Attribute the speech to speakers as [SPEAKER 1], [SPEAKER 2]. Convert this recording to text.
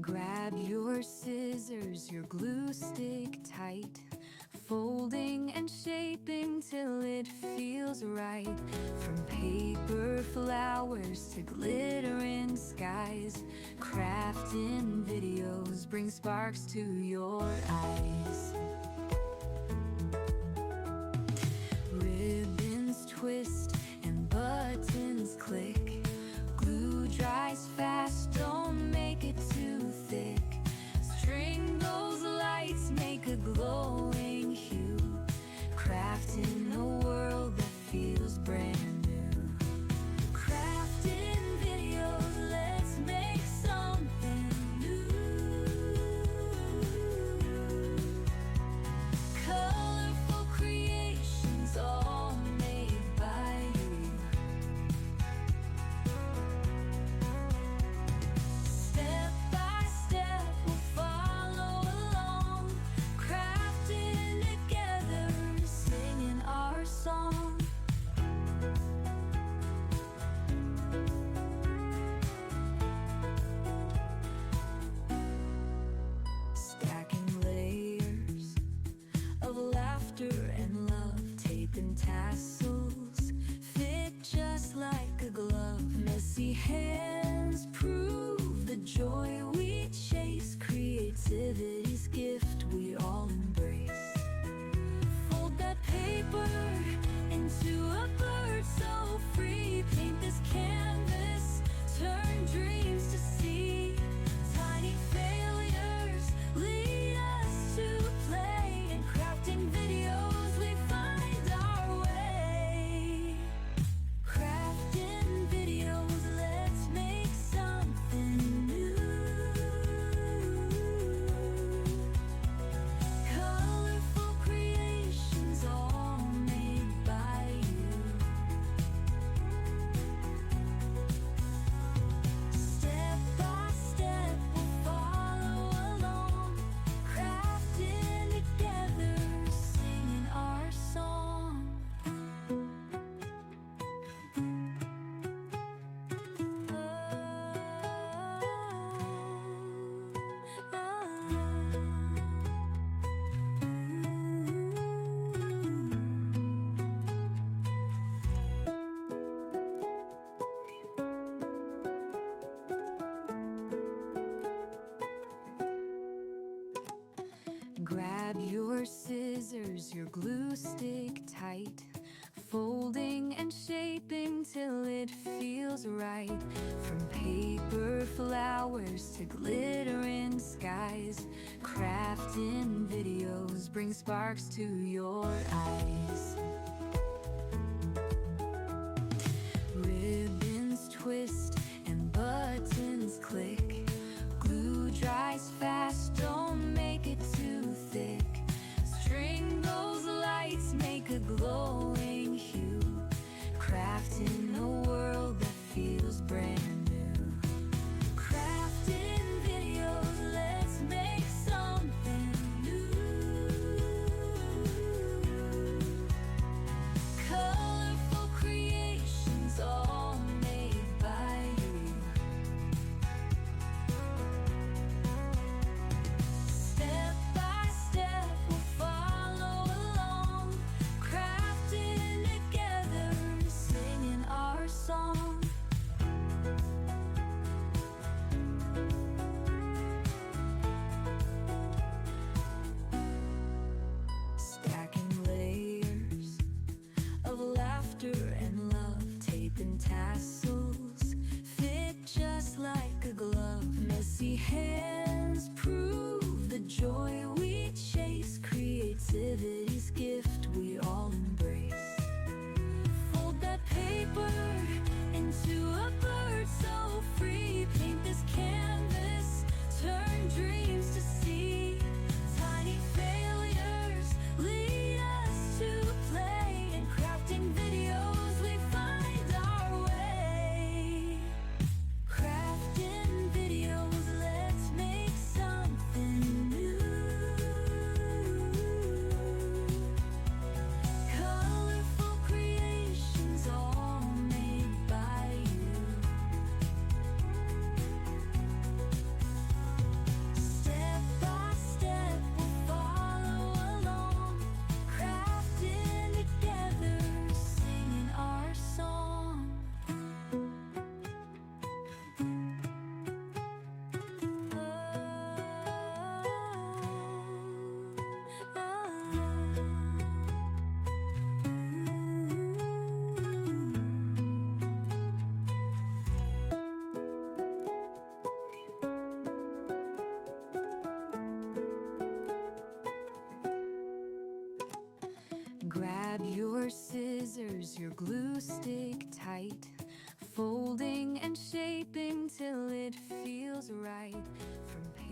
[SPEAKER 1] Grab your scissors, your glue stick tight, folding and shaping till it feels right. From paper flowers to glittering skies, crafting videos bring sparks to your eyes. Ribbons twist and buttons click, glue dries fast, don't make it too thick. String those lights, make a glowing hue, crafting a world that feels brand new. Crafting videos, let's make something new. Colorful creations, all made by you. Step by step, we'll follow along, crafting together, singing our song. Stacking layers of laughter and love, taping tassels fit just like a glove. Messy hands prove the joy we chase, creativity's gift we all embrace. Fold that paper into a bird so free, paint this canvas, turn dreams to sea. Tiny failures lead us to play, and crafting videos we find our way. Crafting videos, let's make something new. Colorful creations, all made by you. Step by step, we'll follow along, crafting together, singing our song. Grab your scissors, your glue stick tight, folding and shaping till it feels right. From paper flowers to glittering skies, crafting videos bring sparks to your eyes. Ribbons twist and buttons click, glue dries fast, don't make it too thick. String those lights, make a glowing hue, crafting a world that feels brand new. Crafting videos, let's make something new. Colorful creations, all made by you. Step by step, we'll follow along, crafting together, singing our song. Stacking layers of laughter and love, taping tassels fit just like a glove. Messy hands prove the joy we chase, creativity's gift we all embrace. Fold that paper into a bird so free, paint this canvas, turn dreams to sea. Tiny failures lead us to play, and crafting videos we find our way. Grab your scissors, your glue stick tight, folding and shaping till it feels right. From